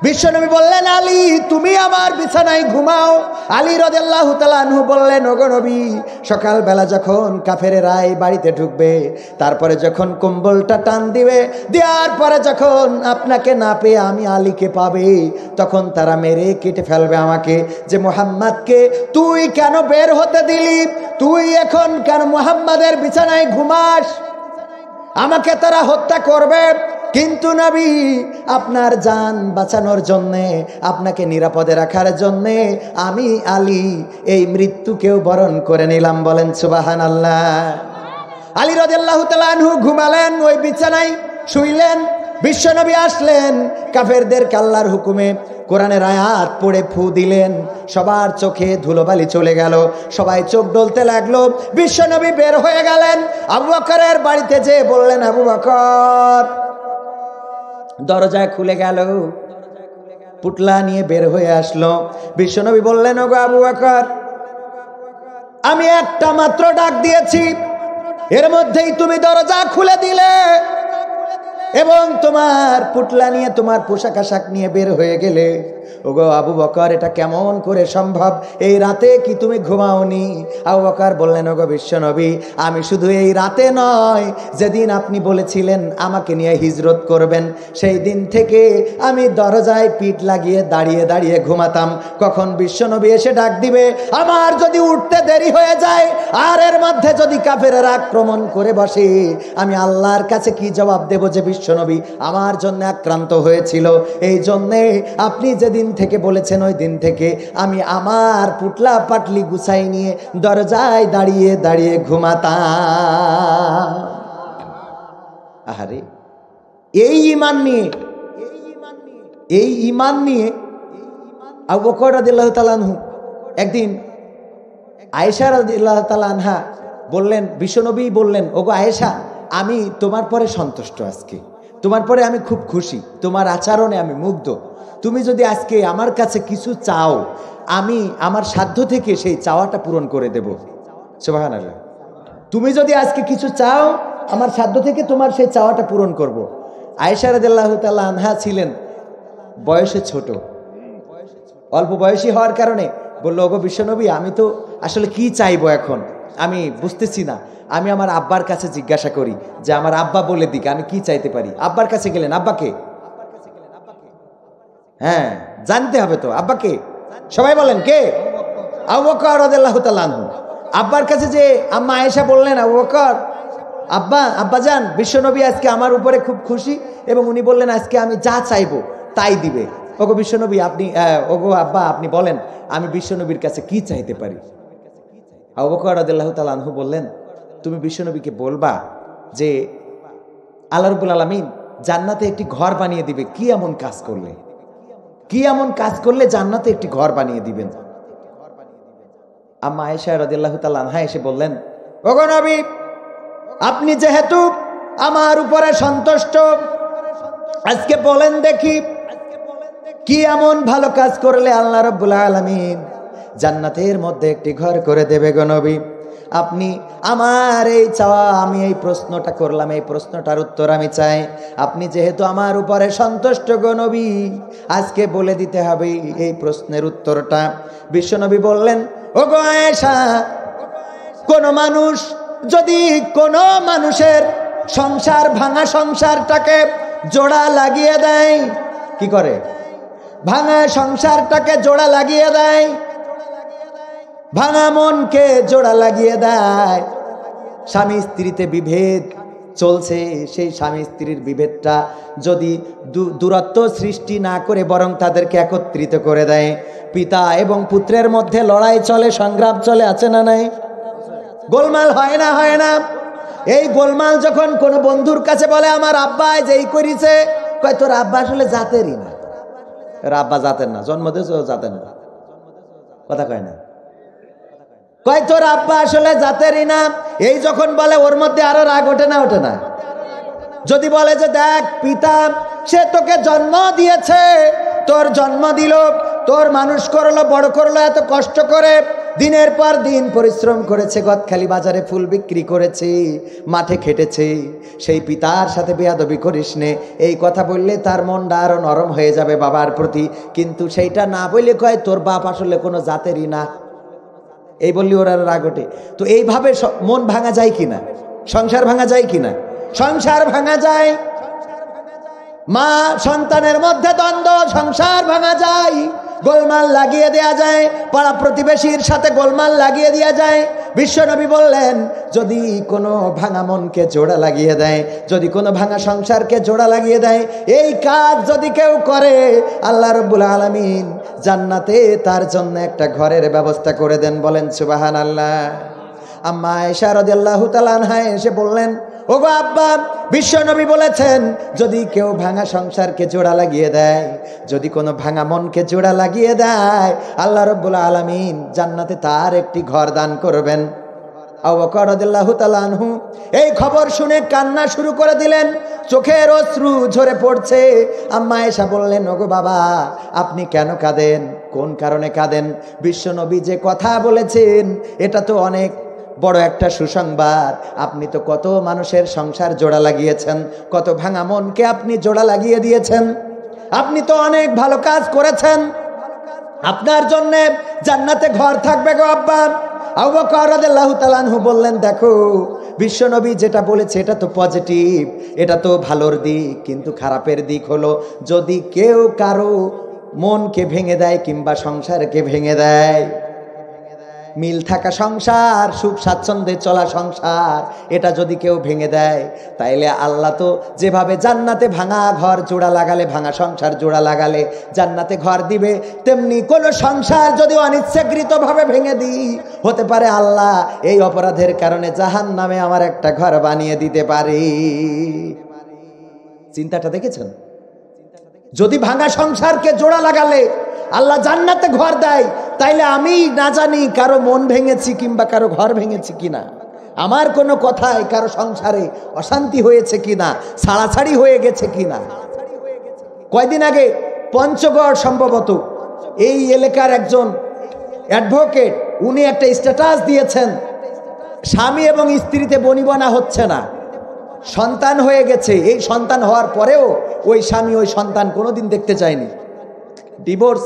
বিশ্বনবী বললেন, আলী, তুমি আমার বিছানায় ঘুমাও। আলী রাদিয়াল্লাহু তাআলা আনহু বললেন, ওগো নবী, সকালবেলা যখন কাফেরেরা এই বাড়িতে ঢুকবে, তারপরে যখন কম্বলটা টান দিবে, দেওয়ার পরে যখন আপনাকে না পেয়ে আমি আলীকে পাবে, তখন তারা মেরে কেটে ফেলবে আমাকে, যে মুহাম্মাদকে তুই কেন বের হতে দিলি, তুই এখন কেন মুহাম্মাদের বিছানায় ঘুমাস, আমাকে তারা হত্যা করবে। কিন্তু নবী, আপনার জান বাঁচানোর জন্যে, আপনাকে নিরাপদে রাখার জন্যে আমি আলী এই মৃত্যুকেও বরণ করে নিলাম। বলেন সুবহানাল্লাহ। আলী রাদিয়াল্লাহু তাআলা আনহু ঘুমালেন, ওই বিছানায় শুইলেন। বিশ্বনবী আসলেন, কাফেরদেরকে আল্লাহর হুকুমে কোরআনের আয়াত পড়ে ফু দিলেন, সবার চোখে ধুলোবালি চলে গেল, সবাই চোখ ডলতে লাগলো। বিশ্বনবী বের হয়ে গেলেন, আবু বকরের বাড়িতে যেয়ে বললেন, আবু বকর। দরজা খুলে গেল, পুটলা নিয়ে বের হয়ে আসলো। বিশ্বনবী বললেন, ওগো আবু বকর, আমি একটা মাত্র ডাক দিয়েছি, এর মধ্যেই তুমি দরজা খুলে দিলে এবং তোমার পুটলা নিয়ে, তোমার পোশাক আশাক নিয়ে বের হয়ে গেলে। ওগো আবু বকর, এটা কেমন করে সম্ভব? এই রাতে কি তুমি ঘুমাওনি? আবু বকর বললেন, ওগো বিশ্বনবী, আমি শুধু এই রাতে নয়, যেদিন আপনি বলেছিলেন আমাকে নিয়ে হিজরত করবেন, সেই দিন থেকে আমি দরজায় পিঠ লাগিয়ে দাঁড়িয়ে দাঁড়িয়ে ঘুমাতাম, কখন বিশ্বনবী এসে ডাক দিবে। আমার যদি উঠতে দেরি হয়ে যায় আর এর মধ্যে যদি কাফেরেরা আক্রমণ করে বসে, আমি আল্লাহর কাছে কি জবাব দেব যে বিশ্বনবী আমার জন্য আক্রান্ত হয়েছিল? এই জন্যে আপনি যেদিন থেকে বলেছেন ওই দিন থেকে আমি আমার পুটলা পাটলি গুছাই নিয়ে দরজায় দাঁড়িয়ে দাঁড়িয়ে ঘুমাতাম। আহারে, এই ঈমান নিয়ে আবু বকর রাদিয়াল্লাহু তাআলা আনহু একদিন আয়েশা রাদিয়াল্লাহু তাআলা আনহা বললেন, বিশ্বনবী বললেন, ওগো আয়েশা, আমি তোমার পরে সন্তুষ্ট, আজকে তোমার পরে আমি খুব খুশি, তোমার আচরণে আমি মুগ্ধ। তুমি যদি আজকে আমার কাছে কিছু চাও, আমি আমার সাধ্য থেকে সেই চাওয়াটা পূরণ করে দেব। সুবহানাল্লাহ। তুমি যদি আজকে কিছু চাও, আমার সাধ্য থেকে তোমার সেই চাওয়াটা পূরণ করব। আয়েশা রাদিয়াল্লাহু তাআলা আনহা ছিলেন বয়সে ছোট, অল্প বয়সী হওয়ার কারণে বলল, ওগো বিশ্বনবী, আমি তো আসলে কি চাইবো এখন আমি বুঝতেছি না, আমি আমার আব্বার কাছে জিজ্ঞাসা করি, যে আমার আব্বা বলে দিক আমি কি চাইতে পারি। আব্বার কাছে গেলেন, আব্বাকে, হ্যাঁ জানতে হবে তো আব্বাকে, সবাই বলেন কে? আবু বকর রাদিয়াল্লাহু তাআলা আনহু। আব্বার কাছে যে আম্মা আয়েশা বললেন, আবু বকর, আব্বাজান, বিশ্বনবী আজকে আমার উপরে খুব খুশি এবং উনি বললেন আজকে আমি যা চাইবো তাই দিবে। ওগো বিশ্বনবী, আপনি, ওগো আব্বা, আপনি বলেন আমি বিশ্বনবীর কাছে কি চাইতে পারি? আবু বকর রাদিয়াল্লাহু তাআলা আনহু বললেন, তুমি বিশ্বনবীকে বলবা যে আল্লাহ রাব্বুল আলামিন জান্নাতে একটি ঘর বানিয়ে দিবে। কি এমন কাজ করলে, কি এমন কাজ করলে জান্নাতে একটি ঘর বানিয়ে দিবেন? আম্মা আয়েশা রাদিয়াল্লাহু তাআলা আনহা এসে বললেন, ওগো নবী, আপনি যেহেতু আমার উপরে সন্তুষ্ট, আজকে বলেন দেখি কি এমন ভালো কাজ করলে আল্লাহ রাব্বুল আলামিন জান্নাতের মধ্যে একটি ঘর করে দেবে গো নবী? আপনি আমার এই চাওয়া, আমি এই প্রশ্নটা করলাম, এই প্রশ্নটার উত্তর আমি চাই। আপনি যেহেতু আমার উপরে সন্তুষ্ট গো নবী, আজকে বলে দিতে হবে এই প্রশ্নের উত্তরটা। বিশ্বনবী বললেন, ও গো আয়েশা, কোন মানুষ যদি কোনো মানুষের সংসার ভাঙা সংসারটাকে জোড়া লাগিয়ে দেয়, কি করে? ভাঙা সংসারটাকে জোড়া লাগিয়ে দেয়, ভাঙা মনকে জোড়া লাগিয়ে দেয়। স্বামী স্ত্রীতে বিভেদ চলছে, সেই স্বামী স্ত্রীর বিভেদটা যদি দূরত্ব সৃষ্টি না করে বরং তাদেরকে একত্রিত করে দেয়। পিতা এবং পুত্রের মধ্যে লড়াই চলে, সংগ্রাম চলে, আছে না নাই? গোলমাল হয় না? হয় না? এই গোলমাল যখন কোনো বন্ধুর কাছে বলে আমার আব্বা যেই করিছে, কয় তোর আব্বা আসলে জাতেরই না। আব্বা জাতের না, জন্ম দিয়েছে জাতের না, কথা কয় না। কয় তোর আব্বা আসলে জাতেরই না। এই যখন বলে ওর মধ্যে আরো রাগ ওঠে না? ওঠে না? যদি বলে যে দেখ পিতা সে তোকে জন্ম দিয়েছে, তোর জন্ম দিল, তোর মানুষ করলো, বড় করলো এত কষ্ট করে, দিনের পর দিন পরিশ্রম করেছে, গদখালি বাজারে ফুল বিক্রি করেছে, মাঠে খেটেছে, সেই পিতার সাথে বেয়াদবি করিস নে, এই কথা বললে তার মনটা আরো নরম হয়ে যাবে বাবার প্রতি। কিন্তু সেইটা না বলে কয় তোর বাপ আসলে কোনো জাতেরই না, এই বললি ওর আর রাগ ওঠে। তো এইভাবে মন ভাঙা যায় কিনা? সংসার ভাঙা যায় কিনা? সংসার ভাঙা যায়। মা সন্তানের মধ্যে দ্বন্দ্ব, সংসার ভাঙা যায়, গোলমাল লাগিয়ে দেয়া যায়, পাড়া প্রতিবেশীর সাথে গোলমাল লাগিয়ে দেয়া যায়। বিশ্বনবী বললেন যদি কোনো ভাঙা মনকে জোড়া লাগিয়ে দেয়, যদি কোনো ভাঙা সংসারকে জোড়া লাগিয়ে দেয়, এই কাজ যদি কেউ করে, আল্লাহ রাব্বুল আলামিন জান্নাতে তার জন্য একটা ঘরের ব্যবস্থা করে দেন। বলেন সুবহানাল্লাহ। আম্মা আয়েশা রাদিয়াল্লাহু তাআলা আনহা এসে বললেন, ওগো আব্বা, বিশ্বনবী বলেছেন যদি কেউ ভাঙা সংসারকে জোড়া লাগিয়ে দেয়, যদি কোনো ভাঙা মনকে জোড়া লাগিয়ে দেয়, আল্লাহ রাব্বুল আলামিন জান্নাতে তার একটি ঘর দান করবেন। আবু বকর রাদিয়াল্লাহু তাআলা আনহু এই খবর শুনে কান্না শুরু করে দিলেন, চোখের অশ্রু ঝরে পড়ছে। আম্মা আয়েশা বললেন, ওগো বাবা, আপনি কেন কাঁদেন? কোন কারণে কাঁদেন? বিশ্বনবী যে কথা বলেছেন এটা তো অনেক বড় একটা সুসংবাদ। আপনি তো কত মানুষের সংসার জোড়া লাগিয়েছেন, কত ভাঙা মনকে আপনি জোড়া লাগিয়ে দিয়েছেন, আপনি তো অনেক ভালো কাজ করেছেন, আপনার জন্য জান্নাতে ঘর থাকবে গো আব্বা। আবু বকর রাদিয়াল্লাহু তাআলা আনহু বললেন, দেখো বিশ্বনবী যেটা বলেছে এটা তো পজিটিভ, এটা তো ভালোর দিক, কিন্তু খারাপের দিক হলো যদি কেউ কারো মনকে ভেঙে দেয় কিংবা সংসারকে ভেঙে দেয়, মিল থাকা সংসার, সুখ স্বাচ্ছন্দ্যে চলা সংসার, এটা যদি কেউ ভেঙে দেয়, তাইলে আল্লাহ তো যেভাবে জান্নাতে ভাঙা ঘর জোড়া লাগালে, ভাঙা সংসার জোড়া লাগালে জান্নাতে ঘর দিবে, তেমনি কোন সংসার যদি অনিচ্ছাকৃতভাবে ভেঙে দিই, হতে পারে আল্লাহ এই অপরাধের কারণে জাহান্নামে আমার একটা ঘর বানিয়ে দিতে পারে। চিন্তাটা দেখেছেন? যদি ভাঙা সংসারকে জোড়া লাগালে আল্লাহ জান্নাতে ঘর দেয়, তাইলে আমি না জানি কারো মন ভেঙেছি কিংবা কারো ঘর ভেঙেছি কিনা, আমার কোনো কথায় কারো সংসারে অশান্তি হয়েছে কিনা, ছাড়াছাড়ি হয়ে গেছে কিনা। কয়দিন আগে পঞ্চগড় সম্ভবত এই এলাকার একজন অ্যাডভোকেট, উনি একটা স্ট্যাটাস দিয়েছেন, স্বামী এবং স্ত্রীতে বনিবনা হচ্ছে না, সন্তান হয়ে গেছে, এই সন্তান হওয়ার পরেও ওই স্বামী ওই সন্তান কোনোদিন দেখতে চায়নি, ডিভোর্স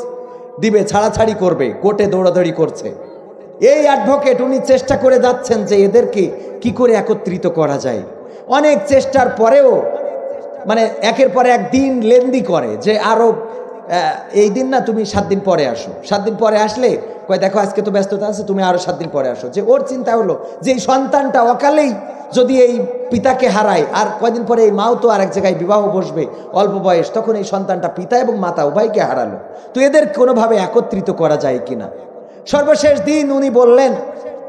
দিবে, ছাড়াছাড়ি করবে, কোর্টে দৌড়াদৌড়ি করছে। এই অ্যাডভোকেট উনি চেষ্টা করে যাচ্ছেন যে এদেরকে কি করে একত্রিত করা যায়। অনেক চেষ্টার পরেও মানে একের পর একদিন লেন্দি করে যে আরো এই দিন না, তুমি 7 দিন পরে আসো, 7 দিন পরে আসলে কয় দেখো আজকে তো ব্যস্ততা আছে, তুমি আরো 7 দিন পরে আসো। যে ওর চিন্তা হলো যে এই সন্তানটা অকালেই যদি এই পিতাকে হারায়, আর কয়দিন পরে এই মাও তো আর এক জায়গায় বিবাহ বসবে, অল্প বয়স, তখন এই সন্তানটা পিতা এবং মাতা উভয়কে হারালো, তো এদের কোনোভাবে একত্রিত করা যায় কিনা। সর্বশেষ দিন উনি বললেন,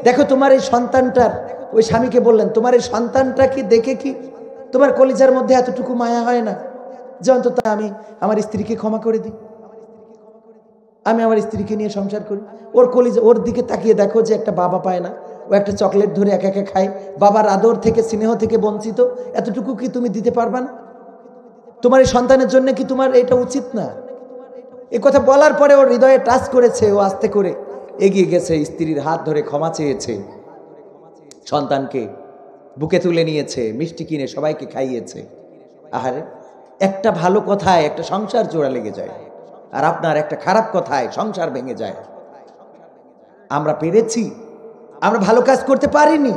দেখো তোমার এই সন্তানটার, ওই স্বামীকে বললেন, তোমার এই সন্তানটা কি দেখে কি তোমার কলিজার মধ্যে এতটুকু মায়া হয় না যে অন্তত আমি আমার স্ত্রীকে ক্ষমা করে দিই, আমি আমার স্ত্রীকে নিয়ে সংসার করি। ওর কলিজা, ওর দিকে তাকিয়ে দেখো যে একটা বাবা পায় না, ও একটা চকলেট ধরে একা একা খায়, বাবার আদর থেকে স্নেহ থেকে বঞ্চিত, এতটুকু কি তুমি দিতে পারবা না? তোমার এই সন্তানের জন্য কি তোমার এটা উচিত না? এই কথা বলার পরে ওর হৃদয়ে টাচ করেছে, ও আস্তে করে এগিয়ে গেছে, স্ত্রীর হাত ধরে ক্ষমা চেয়েছে, সন্তানকে বুকে তুলে নিয়েছে, মিষ্টি কিনে সবাইকে খাইয়েছে। আহারে, একটা ভালো কথায় একটা সংসার জোড়া লেগে যায়, আর আপনার একটা খারাপ কথায় সংসার ভেঙে যায়। আমরা পেরেছি, আমরা ভালো কাজ করতে পারিনি,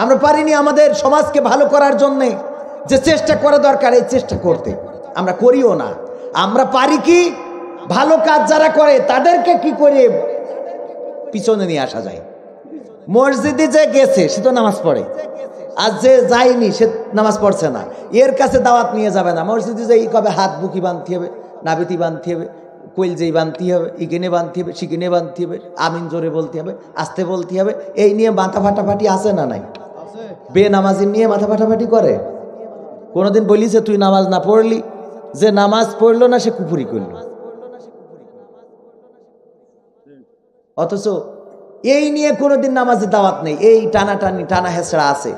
আমরা পারিনি আমাদের সমাজকে ভালো করার জন্যে যে চেষ্টা করা দরকার এই চেষ্টা করতে, আমরা করিও না। আমরা পারি কি, ভালো কাজ যারা করে তাদেরকে কি করে পিছনে নিয়ে আসা যায়। মসজিদে যে গেছে সে তো নামাজ পড়ে, আর যে যায়নি সে নামাজ পড়ছে না, এর কাছে দাওয়াত নিয়ে যাবে না। মসজিদে যে কবে হাত বুকি বাঁধতে হবে, নাবিতি বাঁধতে হবে, কইলজেই বাঁধতে হবে, ইগেনে বাঁধতে হবে, শিগেনে বাঁধতে হবে, আমিন জোরে বলতে হবে, আস্তে বলতে হবে, এই নিয়ে মাথা ফাটাফাটি আছে না নাই? বেনামাজি নিয়ে মাথা ফাটাফাটি করে। কোনোদিন বলিস তুই নামাজ না পড়লি, যে নামাজ পড়লো না সে কুফরি করল। অথচ এই নিয়ে কোনোদিন নামাজের দাওয়াত নেই, এই টানাটানি টানা হেঁচড়া আছে।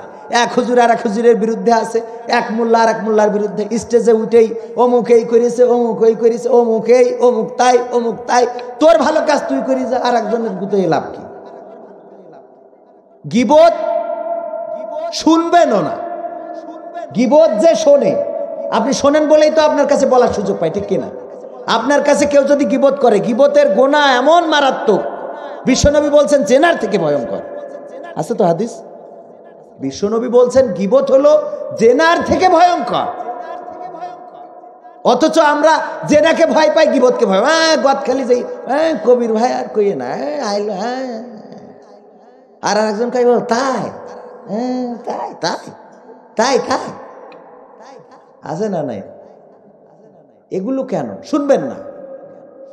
এক হুজুর আর এক হুজুরের বিরুদ্ধে আছে, এক মোল্লা আর এক মোল্লার বিরুদ্ধে, স্টেজে উঠেই অমুক এই করেছে, অমুক ওই করেছে, অমুক এই, অমুক তাই, অমুক তাই। তোর ভালো কাজ তুই করিস, আর একজনের গুতে লাভ কি? গীবত শুনবেনও না। গীবত যে শোনে, আপনি শোনেন বলেই তো আপনার কাছে বলার সুযোগ পায়, ঠিক কিনা? আপনার কাছে কেউ যদি গীবত করে, গীবতের গোনা এমন মারাত্মক, বিশ্বনবী বলছেন জেনার থেকে ভয়ঙ্কর। আছে তো হাদিস, বিশ্বনবী বলছেন গীবত হলো জেনার থেকে ভয়ঙ্কর। অথচ আমরা জেনাকে ভয় পাই, গীবতকে ভয়, গদ খালি যাই, কবির ভাই আর কইয়ে না, আইলো, আর একজন কই তাই, তাই তাই তাই তাই, আছে না নাই? এগুলো কেন শুনবেন না?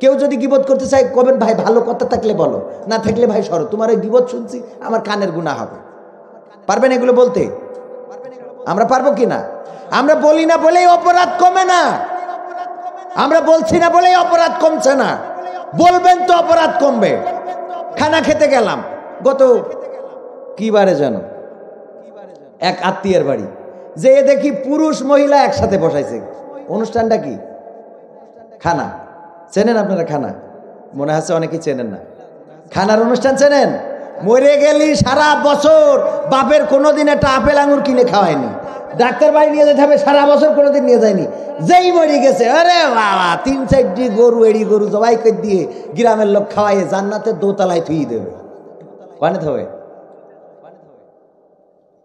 কেউ যদি গীবত করতে চায় কবেন ভাই ভালো কথা থাকলে বলো, না থাকলে ভাই সরো, তোমার এই গীবত শুনছি আমার কানের গুনাহ হবে। পারবেন এগুলো বলতে? আমরা পারবো কি না? আমরা বলি না বলেই অপরাধ কমে না, আমরা বলছি না বলেই অপরাধ কমছে না। বলবেন তো অপরাধ কমবে। খানা খেতে গেলাম গত কি বারে যেন এক আত্মীয়ের বাড়ি, যে দেখি পুরুষ মহিলা একসাথে বসাইছে। অনুষ্ঠানটা কি? খানা। চেনেন আপনারা খানা? মনে হচ্ছে অনেকেই চেনেন না। খানার অনুষ্ঠান চেনেন? মরে গেলি সারা বছর বাপের কোনোদিন একটা আপেল আঙুর কিনে খাওয়ায়নি, ডাক্তার বাড়ি নিয়ে যেতে হবে, সারা বছর কোনোদিন নিয়ে যায়নি। যেই মরে গেছে, আরে বাবা 3-4টি গরু, এড়ি গরু জবাই করে দিয়ে গ্রামের লোক খাওয়াইয়ে জান্নাতের দোতলায় থুই দেবে। কানে হবে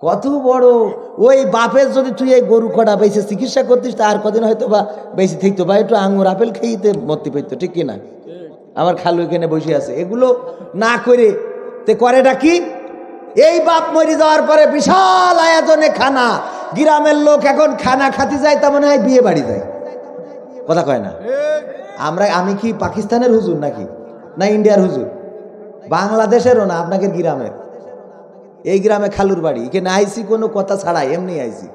কত বড় ওই বাপের যদি তুই এই গরু কটা বেশি চিকিৎসা করতিস, তা আর কদিন হয়তো বা বেশি থাকতো, বা একটু আঙুর আপেল খেয়েতে মরতে পারতো, ঠিক কিনা? আমার খালু এখানে বসে আছে। এগুলো না করে তে করেটা কি? এই বাপ মরে যাওয়ার পরে বিশাল আয়োজনে খানা, গ্রামের লোক এখন খানা খাতে যায়, তা মনে হয় বিয়ে বাড়ি যায়। কথা কয় না? আমি কি পাকিস্তানের হুজুর নাকি, না ইন্ডিয়ার হুজুর? বাংলাদেশেরও না, আপনাদের গ্রামের। এই গ্রামে খালুর বাড়ি, এখানে আইসি কোনো কথা ছাড়াই, এমনি আইসি।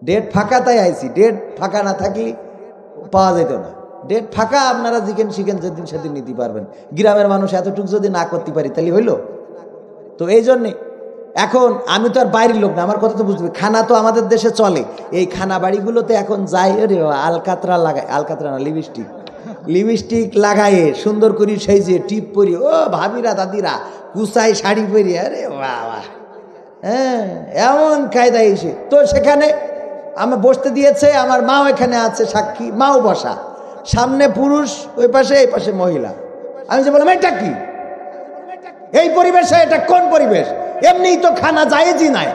ডেট ফাঁকা তাই আইসি, ডেট ফাঁকা না থাকলে পাওয়া যেত না। ডেট ফাঁকা, আপনারা যেখানে শিখেন যেদিন সেদিন নিতে পারবেন। গ্রামের মানুষ এতটুকু যদি না করতে পারি তাহলে হইল? তো এই জন্যে এখন আমি তো আর বাইরের লোক না, আমার কথা তো বুঝবে। খানা তো আমাদের দেশে চলে, এই খানা বাড়িগুলোতে এখন যাই, রে আলকাতরা লাগায়, আলকাতরা না লিপস্টিক, লিপস্টিক লাগায়ে সুন্দর করে সেই যে টিপ পরি, ও ভাবিরা দাদিরা কুচাই শাড়ি পরি, আরে বাবা, হ্যাঁ এমন কায়দা এসে তো সেখানে আমি বসতে দিয়েছে। আমার মাও এখানে আছে সাক্ষী, মাও বসা, সামনে পুরুষ, ওই পাশে এই পাশে মহিলা। আমি যে বললাম এটা কি, এই পরিবেশে এটা কোন পরিবেশ? এমনিই তো খানা জায়েজই নাই,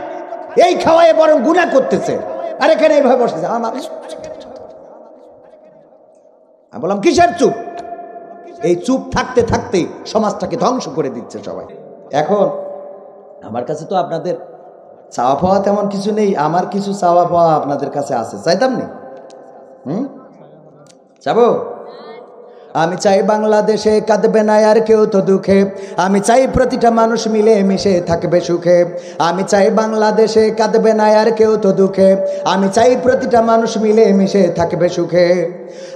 এই খাওয়ায় বরং গুনাহ করতেছে, আর এখানে এইভাবে বসেছে। আমার আমি বললাম কিসের চুপ? এই চুপ থাকতে থাকতে সমাজটাকে ধ্বংস করে দিচ্ছে সবাই। এখন আমার কাছে তো আপনাদের চাওয়া পাওয়া তেমন কিছু নেই, আমার কিছু চাওয়া পাওয়া আপনাদের কাছে আছে, চাইতাম নি? যাবো? আমি চাই বাংলাদেশে কাঁদবে না আর কেউ তো দুঃখে, আমি চাই প্রতিটা মানুষ মিলে মিশে থাকবে সুখে। আমি চাই বাংলাদেশে কাঁদবে না আর কেউ তো দুঃখে, আমি চাই প্রতিটা মানুষ মিলে মিশে থাকবে সুখে।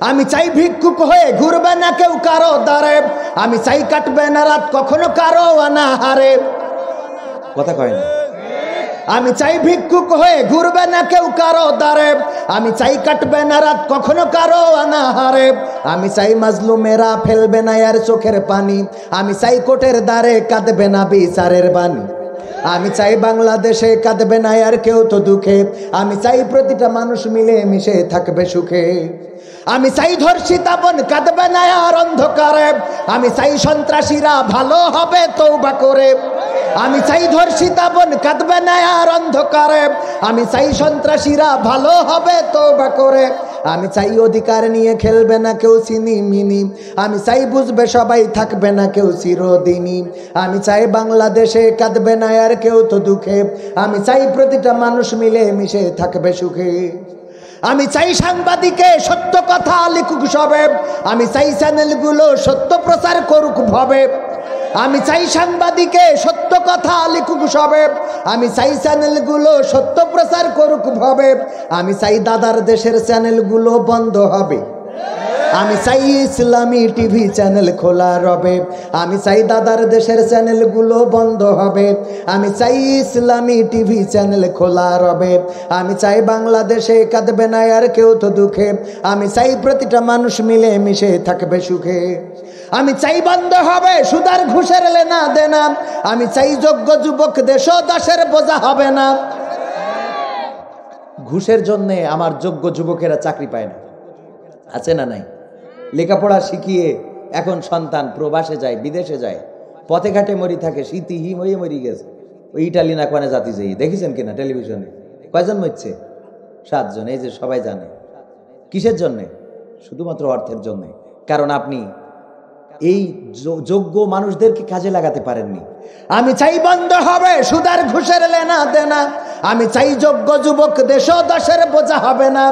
আমি চাই ভিক্ষুক হয়ে ঘুরবে না কেউ কারো দ্বারে, আমি চাই কাটবে না রাত কখনো কারো অনাহারে। কথা কয় না? আমি চাই ভিক্ষুক হয়ে ঘুরবে না কেউ কারো দ্বারে, আমি চাই কাটবে না রাত কখনো কারো অনাহারে, আমি চাই মাজলুমেরা ফেলবে না আর চোখের পানি, আমি চাই কোটের দ্বারে কাঁদবে না বিচারের বাণী, আমি চাই বাংলাদেশে কাঁদবে না আর কেউ তো দুঃখে, আমি চাই প্রতিটা মানুষ মিলে মিশে থাকবে সুখে, আমি চাই ধর্ষিতা বোন কাঁদবে না আর অন্ধকারে, আমি চাই সন্ত্রাসীরা ভালো হবে তওবা করে, আমি চাই ধর্ষিতা বোন কাঁদবে না আর অন্ধকারে, আমি চাই সন্ত্রাসীরা ভালো হবে তওবা করে, আমি চাই অধিকার নিয়ে খেলবে না কেউ চিনি মিনি, আমি চাই বুঝবে সবাই থাকবে না কেউ চিরদিনই, আমি চাই বাংলাদেশে কাঁদবে না আর কেউ তো দুঃখে, আমি চাই প্রতিটা মানুষ মিলে মিশে থাকবে সুখে, আমি চাই সাংবাদিকে সত্য কথা লিখুক সবে, আমি চাই চ্যানেলগুলো সত্য প্রচার করুক ভবে, আমি চাই সাংবাদিকে সত্য কথা লিখুক সবে, আমি চাই চ্যানেলগুলো সত্য প্রচার করুক ভবে, আমি চাই দাদার দেশের চ্যানেলগুলো বন্ধ হবে, আমি চাই ইসলামী টিভি চ্যানেল খোলা রবে, আমি চাই দাদার দেশের চ্যানেলগুলো বন্ধ হবে, আমি চাই ইসলামী টিভি চ্যানেল খোলা রবে, আমি চাই বাংলাদেশে কাঁদবে না আর কেউ তো দুঃখে, আমি চাই প্রতিটা মানুষ মিলে মিশে থাকবে সুখে, আমি চাই বন্ধ হবে সুদার ঘুষের লেনা দেনা, আমি চাই যোগ্য যুবক দেশ দাসের বোঝা হবে না, ঘুষের জন্য আমার যোগ্য যুবকেরা চাকরি পায় না, আছে না নাই? লেখাপড়া শিখিয়ে এখন সন্তান প্রবাসে যায়, বিদেশে যায়, পথে ঘাটে মরি থাকে, শীতি হিম হয়ে মরি গেছে। ওই ইটালি না কোনে জাতি যাই দেখেছেন কিনা টেলিভিশনে? কয়জন মরছে? 7 জন। এই যে সবাই জানে কিসের জন্যে? শুধুমাত্র অর্থের জন্যে। কারণ আপনি এই যোগ্য মানুষদেরকে কাজে লাগাতে পারেননি। আমি চাই বন্ধ হবে সুদার ঘুষের লেনা দেনা, আমি চাই যোগ্য যুবক দেশ দাসের বোঝা হবে না,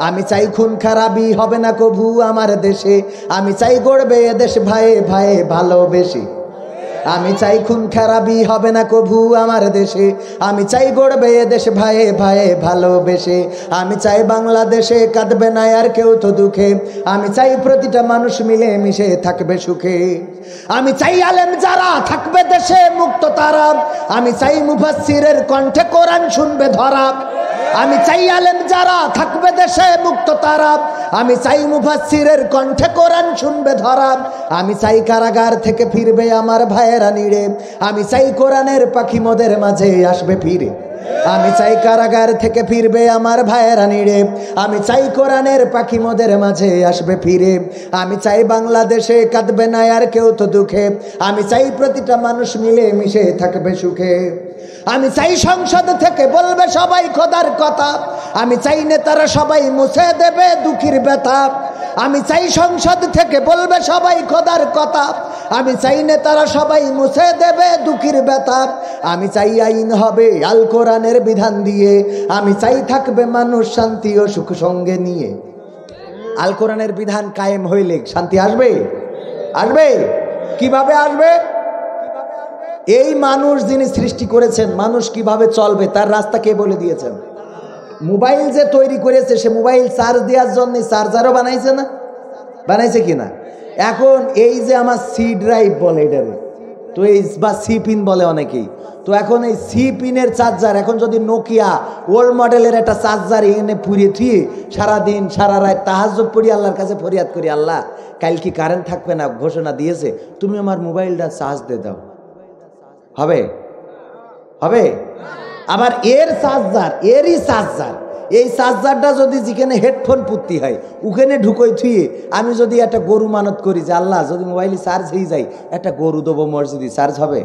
আমি চাই খুন খারাপি হবে না কভু আমার দেশে, আমি চাই গড়বে এদেশ ভাইয়ে ভাইয়ে ভালোবেসে, আমি চাই খুন খারাপি হবে না কভু আমার দেশে, আমি চাই গড়বে এদেশ ভাইয়ে ভাইয়ে ভালোবেসে, আমি চাই বাংলাদেশে কাঁদবে না আর কেউ তো দুঃখে, আমি চাই প্রতিটা মানুষ মিলে মিশে থাকবে সুখে, আমি চাই আলেম যারা থাকবে দেশে মুক্ত তারা, আমি চাই মুফাসসিরের কণ্ঠে কোরআন শুনবে ধরা, আমি চাই আলেম যারা থাকবে দেশে মুক্ত তারা, আমি চাই মুফাসসিরের কণ্ঠে কোরআন শুনবে ধরা, আমি চাই কারাগার থেকে ফিরবে আমার ভাইয়েরা নিড়ে, আমি চাই কোরআনের পাখি মোদের মাঝে আসবে ফিরে, আমি চাই কারাগার থেকে ফিরবে আমার ভাইয়েরা নিড়ে, আমি চাই কোরআনের পাখি মোদের মাঝে আসবে ফিরে, আমি চাই বাংলাদেশে কাঁদবে না আর কেউ তো দুঃখে, আমি চাই প্রতিটা মানুষ মিলে মিশে থাকবে সুখে, আমি চাই সংসদ থেকে বলবে সবাই খোদার কথা, আমি চাই নেতারা সবাই মুছে দেবে দুঃখীর ব্যথা, আমি চাই সংসদ থেকে বলবে সবাই খোদার কথা, আমি চাই নেতারা সবাই মুছে দেবে দুঃখীর ব্যথা, আমি চাই আইন হবে আল কোরআনের বিধান দিয়ে, আমি চাই থাকবে মানুষ শান্তি ও সুখ সঙ্গে নিয়ে। আল কোরআনের বিধান কায়েম হইলে শান্তি আসবে? আসবে। কিভাবে আসবে? এই মানুষ যিনি সৃষ্টি করেছেন, মানুষ কিভাবে চলবে তার রাস্তা কে বলে দিয়েছেন? মোবাইল যে তৈরি করেছে সে মোবাইল চার্জ দেওয়ার জন্য চার্জারও বানাইছে না? বানাইছে কিনা? এখন এই যে আমার সি ড্রাইভ বলে এটারে, তো এই বা সি পিন বলে অনেকেই, তো এখন এই সি পিনের চার্জার, এখন যদি নোকিয়া ওল্ড মডেলের একটা চার্জার এনে পুড়িয়ে থুয়ে সারাদিন সারা রাত তাহাজ্জুদ পড়ি আল্লাহর কাছে ফরিয়াদ করি, আল্লাহ কাল কি কারেন্ট থাকবে না, ঘোষণা দিয়েছে, তুমি আমার মোবাইলটা চার্জ দিয়ে দাও, হবে? হবে? আবার এর চার্জার, এরই চার্জার, এই চার্জারটা যদি যেখানে হেডফোন পুত্তি হয় ওখানে ঢুকোই থুয়ে আমি যদি একটা গরু মানত করি যে আল্লাহ যদি মোবাইলে চার্জ হয়ে যায় একটা গরু দেবো মসজিদে, চার্জ হবে?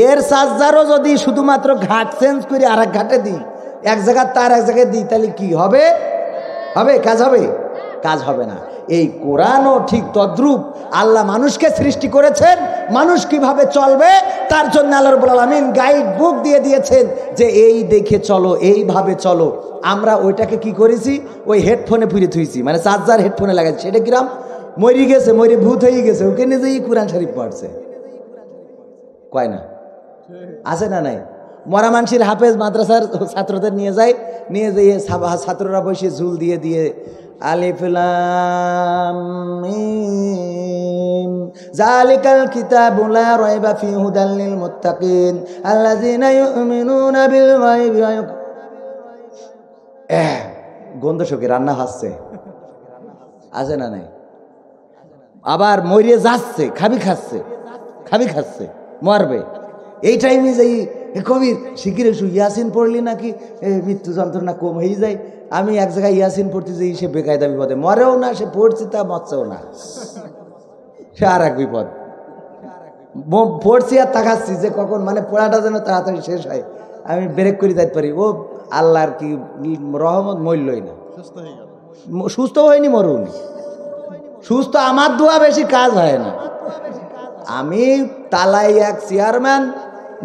এর চার্জারও যদি শুধুমাত্র ঘাট চেঞ্জ করে আর এক ঘাটে দিই, এক জায়গায় তার এক জায়গায় দিই, তাহলে কি হবে? হবে? কাজ হবে? কাজ হবে না। এই কোরআনও ঠিক তদ্রূপ। আল্লাহ মানুষকে সৃষ্টি করেছেন, মানুষ কিভাবে চলবে তার জন্য আল্লাহ রাব্বুল আলামিন গাইড বুক দিয়ে দিয়েছেন যে এই দেখে চলো, এইভাবে চলো। আমরা ওইটাকে কি করেছি? ওই হেডফোনে পুরে থুইছি, মানে চার্জার হেডফোনে লাগাইছি। সেটা কিরাম মরি গেছে, মরি ভূত হয়ে গেছে, ওকে নিজেই কোরআন শরীফ পড়ছে, কয় না? আছে না নাই? মরা মানসির হাফেজ মাদ্রাসার ছাত্রদের নিয়ে যায়, নিয়ে যেয়ে ছাত্ররা বসে ঝুল দিয়ে দিয়ে আলিফ লাম মিম যালিকাল কিতাবু লা রাইবা ফীহি হুদাল লিল মুত্তাকিন আল্লাযীনা ইউমিনুনা বিল গায়বি ওয়া গন্ধ শুকে রান্না হচ্ছে আছে না নাই? আবার মরিয়ে যাচ্ছে, খাবি খাচ্ছে মরবে। এই টাইমে যাই কবির শিখিরে ইয়াসিন পড়লি নাকি মৃত্যু যন্ত্রণা কম হয়ে যায়। আমি এক জায়গায় ইয়াসিন পড়তে যাই, সে বেকায়দা বিপদে মরেও না, সে পড়ছে তা মরছেও না, সে আর এক বিপদ। পড়ছি আর তাকাচ্ছি যে কখন মানে পড়াটা যেন তাড়াতাড়ি শেষ হয়, আমি ব্রেক করে যাইতে পারি। ও আল্লাহর কি রহমত, মরলই না, সুস্থ হয়নি, মরুনি সুস্থ। আমার দোয়া বেশি কাজ হয় না। আমি তালাই এক চেয়ারম্যান,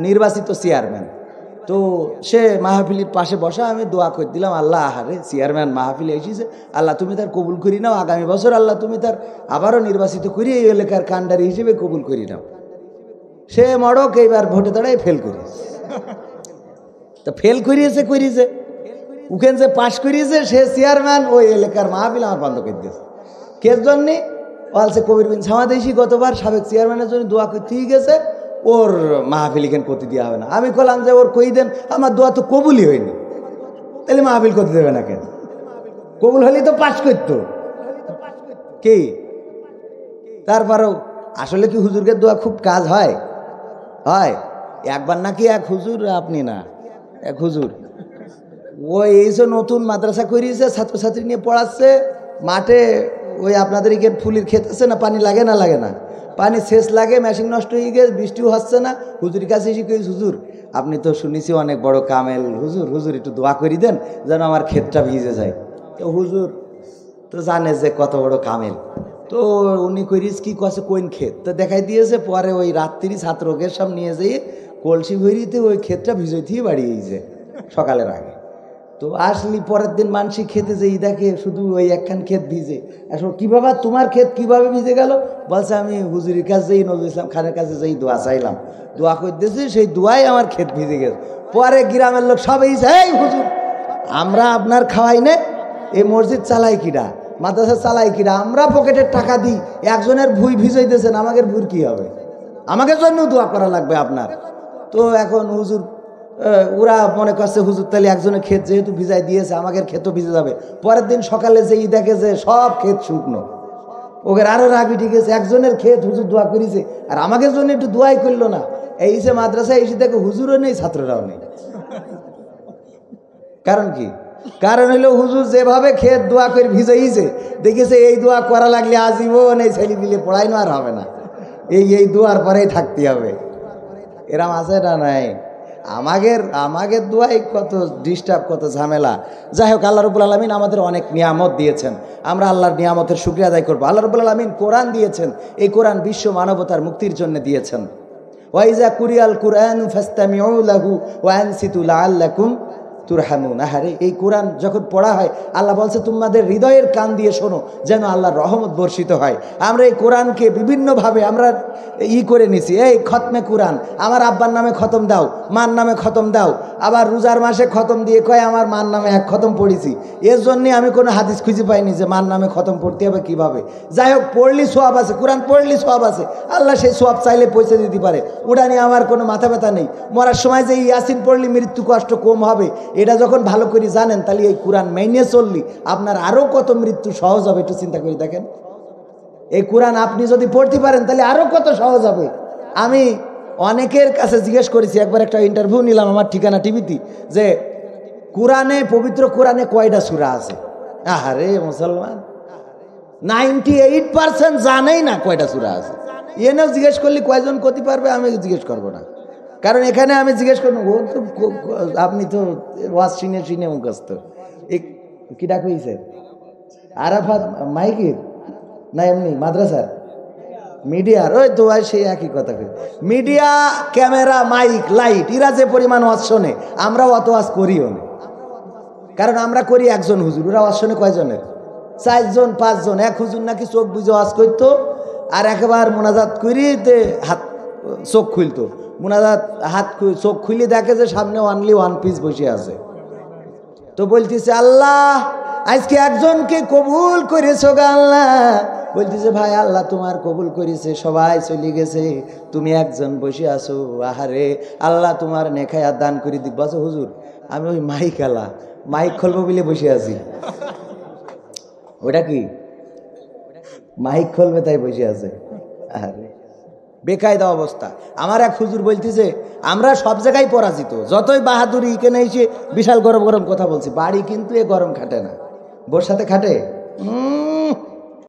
নির্বাচিত চেয়ারম্যান, তো সে মাহফিলের পাশে বসা, আমি দোয়া করে দিলাম, আল্লাহ আহারে চেয়ারম্যান মাহফিলে এসেছে, আল্লাহ তুমি তার কবুল করি নাও, আগামী বছর আল্লাহ তুমি তার আবারও নির্বাচিত করি, এই এলাকার কান্ডারি হিসেবে কবুল করি নাও। সে মড়ক এইবার ভোটে দাঁড়ায় ফেল করিয়েছে। তো ফেল করিয়েছে ওখানে যে পাশ করিয়েছে সে চেয়ারম্যান, ওই এলাকার মাহফিল আমার বন্ধ করে দিয়েছে। কে জন্যে? বলছে কবির বিন সামাদেশি গতবার সাবেক চেয়ারম্যানের জন্য দোয়া করতেই গেছে, ওর মাহফিল এখানে করতে দেওয়া হবে না। আমি বললাম যে ওর কই দেন, আমার দোয়া তো কবুলই হয়নি, তাহলে মাহফিল করতে দেবে না কেন? কবুল হলেই তো পাশ করতো কি? তারপরেও আসলে কি হুজুরকে দোয়া খুব কাজ হয়? একবার নাকি এক হুজুর, আপনি না, এক হুজুর ওই এইসব নতুন মাদ্রাসা করিয়েছে, ছাত্রছাত্রী নিয়ে পড়াচ্ছে মাঠে। ওই আপনাদের এখানে ফুলের ক্ষেত আছে না, পানি লাগে না, পানি শেষ লাগে, মেশিন নষ্ট হয়ে গেছে, বৃষ্টিও হচ্ছে না। হুজুরের কাছে এসে কই, হুজুর আপনি তো শুনেছি অনেক বড় কামেল, হুজুর একটু দোয়া করে দেন যেন আমার ক্ষেতটা ভিজে যায়। তো হুজুর তো জানে যে কত বড় কামেল, তো উনি করিস কি কছে কোন ক্ষেত, তো দেখাই দিয়েছে। পরে ওই রাত্রি ছাত্রকের সব নিয়ে যেয়ে কলসি ভরিতে ওই ক্ষেতটা ভিজইতেই বাড়িয়েছে সকালের আগে। তো আসলি পরের দিন মানসি খেতে যেই দেখে শুধু ওই একখান ক্ষেত ভিজে। আসলে কি বাবা তোমার ক্ষেত কিভাবে ভিজে গেল? বলছে আমি হুজুরের কাছে যেই নজরুল ইসলাম খানের কাছে যেই দোয়া চাইলাম, দোয়া করে দিয়েছি, সেই দোয়াই আমার ক্ষেত ভিজে গেছে। পরে গ্রামের লোক সবাই এই হুজুর আমরা আপনার খাওয়াই নে, এই মসজিদ চালাই কিরা, মাদ্রাসা চালাই কিরা, আমরা পকেটের টাকা দিই, একজনের ভুই ভিজে দিয়েছেন, আমাদের ভুর কি হবে? আমাদের জন্য দোয়া করা লাগবে আপনার। তো এখন হুজুর ওরা মনে করছে হুজুর তাহলে একজনের ক্ষেত যেহেতু ভিজাই দিয়েছে, আমাদের ক্ষেতও ভিজে যাবে। পরের দিন সকালে যেই দেখে যে সব ক্ষেত শুকনো, ওকে আরো রাগি ঠিক আছে, একজনের ক্ষেত হুজুর দোয়া করেছে আর আমাদের জন্য একটু দোয়াই করলো না। এই যে মাদ্রাসায় এসে দেখে হুজুরও নেই, ছাত্ররাও নেই। কারণ কি? কারণ হলো হুজুর যেভাবে ক্ষেত দোয়া করে ভিজাইছে, দেখেছে এই দোয়া করা লাগলে আজীবন এই ছেলে দিলে পড়াইনো আর হবে না, এই দোয়ার পরেই থাকতে হবে। এরম আছে না নাই? আমাদের দোয়াই কত ডিস্টার্ব, কত ঝামেলা। যাই হোক, আল্লাহ রাব্বুল আলামিন আমাদের অনেক নিয়ামত দিয়েছেন, আমরা আল্লাহর নিয়ামতের শুকরিয়া আদায় করবো। আল্লাহ রাব্বুল আলামিন কোরআন দিয়েছেন, এই কোরআন বিশ্ব মানবতার মুক্তির জন্য দিয়েছেন। ওয়াইজা কুরিয়াল কুরআনু ফাসতামিউ লাহু ওয়া আনসিতু লাআল্লাকুম তুরহামুন। আহারে এই কোরআন যখন পড়া হয়, আল্লাহ বলছে তোমাদের হৃদয়ের কান দিয়ে শোনো, যেন আল্লাহর রহমত বর্ষিত হয়। আমরা এই কোরআনকে বিভিন্নভাবে আমরা করে নিছি। এই খতমে কোরআন, আমার আব্বার নামে খতম দাও, মার নামে খতম দাও, আবার রোজার মাসে খতম দিয়ে কয় আমার মার নামে এক খতম পড়েছি। এর জন্যে আমি কোনো হাদিস খুঁজে পাইনি যে মার নামে খতম পড়তে হবে কিভাবে। যাই হোক, পড়লি সোয়াব আছে, কোরআন পড়লি সোয়াব আছে, আল্লাহ সেই সোয়াব চাইলে পৌঁছে দিতে পারে, ওটা নিয়ে আমার কোনো মাথা ব্যথা নেই। মরার সময় যে ইয়াসিন পড়লি মৃত্যু কষ্ট কম হবে, এটা যখন ভালো করে জানেন, তাহলে এই কোরআন মেনে চললি আপনার আরও কত মৃত্যু সহজ হবে, একটু চিন্তা করে দেখেন। এই কোরআন আপনি যদি পড়তে পারেন তাহলে আরও কত সহজ হবে। আমি অনেকের কাছে জিজ্ঞেস করেছি, একবার একটা ইন্টারভিউ নিলাম আমার ঠিকানা টিভিতে, যে কোরআনে, পবিত্র কোরআনে কয়টা সূরা আছে? আহারে মুসলমান 98% জানেই না কয়টা সূরা আছে। এনেও জিজ্ঞেস করলে কয়জন করতে পারবে? আমি জিজ্ঞেস করবো না, কারণ এখানে আমি জিজ্ঞেস করবো, ও তো আপনি তো ওয়াজ শুনে মুখস্থ। কি ডাক হয়েছে আরাফাত মাইকের না এমনি মাদ্রাসার মিডিয়ার? ওই তো ভাই সেই একই কথা কই। মিডিয়া, ক্যামেরা, মাইক, লাইট, এরা যে পরিমাণ ওয়াজ শোনে, আমরা অত ওয়াজ করিও না, কারণ আমরা করি একজন হুজুর, ওরা ওয়াজ শোনে কয়জনের? 4 জন 5 জন। এক হুজুর নাকি চোখ বুঝে ওয়াজ করতো, আর একবার মোনাজাত করিতে হাত চোখ খুলতো, মোনাজাত চোখ খুলে দেখে যে সামনে অনলি 1 পিস বসে আছে। তো বলতেছে, আল্লাহ আজকে একজনকে কবুল করেছো গো আল্লাহ, বলতেছে ভাই আল্লাহ তোমার কবুল করেছে, সবাই চলে গেছে, তুমি একজন বসে আছো, আহারে আল্লাহ তোমার নেখায়া দান করে দিব। বলছে হুজুর আমি ওই মাইক খুলবো বলে বসে আছি। ওটা কি মাইক খুলবে তাই বসে আছে? আরে বেকায়দা অবস্থা। আমার এক হুজুর বলতেছে আমরা সব জায়গায় পরাজিত, যতই বাহাদুরি এখানে এসে বিশাল গরম গরম কথা বলছি, বাড়ি কিন্তু এ গরম খাটে না। বোর সাথে খাটে?